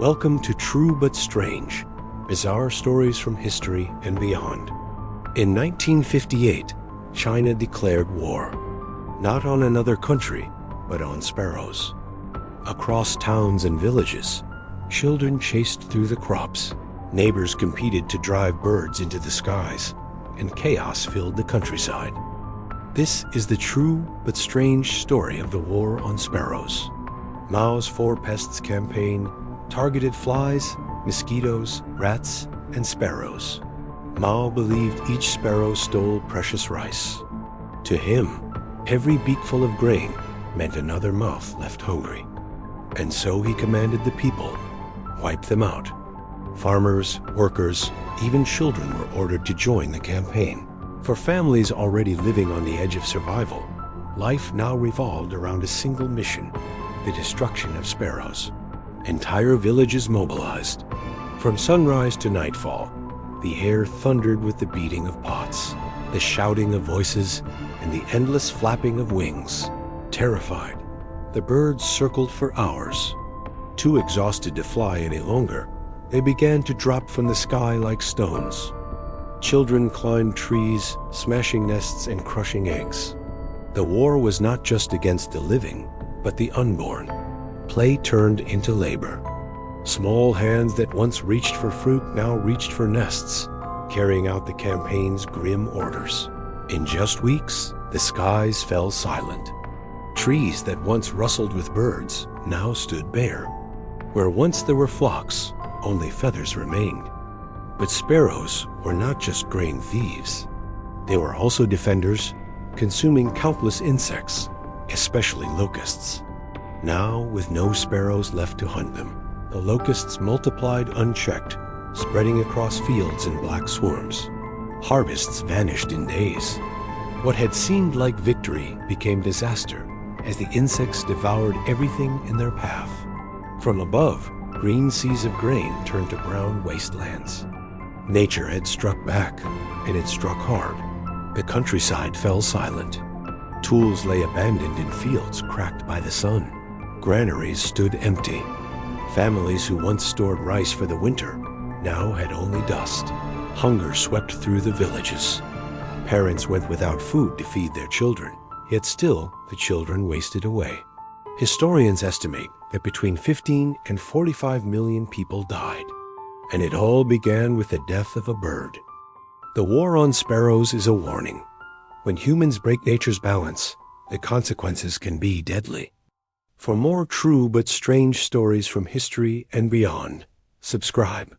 Welcome to True But Strange, bizarre stories from history and beyond. In 1958, China declared war, not on another country, but on sparrows. Across towns and villages, children chased through the crops, neighbors competed to drive birds into the skies, and chaos filled the countryside. This is the true but strange story of the war on sparrows. Mao's Four Pests Campaign targeted flies, mosquitoes, rats, and sparrows. Mao believed each sparrow stole precious rice. To him, every beakful of grain meant another mouth left hungry. And so he commanded the people, wipe them out. Farmers, workers, even children were ordered to join the campaign. For families already living on the edge of survival, life now revolved around a single mission: the destruction of sparrows. Entire villages mobilized. From sunrise to nightfall, the air thundered with the beating of pots, the shouting of voices, and the endless flapping of wings. Terrified, the birds circled for hours. Too exhausted to fly any longer, they began to drop from the sky like stones. Children climbed trees, smashing nests and crushing eggs. The war was not just against the living, but the unborn. Play turned into labor. Small hands that once reached for fruit now reached for nests, carrying out the campaign's grim orders. In just weeks, the skies fell silent. Trees that once rustled with birds now stood bare. Where once there were flocks, only feathers remained. But sparrows were not just grain thieves. They were also defenders, consuming countless insects, especially locusts. Now, with no sparrows left to hunt them, the locusts multiplied unchecked, spreading across fields in black swarms. Harvests vanished in days. What had seemed like victory became disaster as the insects devoured everything in their path. From above, green seas of grain turned to brown wastelands. Nature had struck back, and it struck hard. The countryside fell silent. Tools lay abandoned in fields cracked by the sun. Granaries stood empty. Families who once stored rice for the winter now had only dust. Hunger swept through the villages. Parents went without food to feed their children, yet still the children wasted away. Historians estimate that between 15 and 45 million people died. And it all began with the death of a bird. The war on sparrows is a warning. When humans break nature's balance, the consequences can be deadly. For more true but strange stories from history and beyond, subscribe.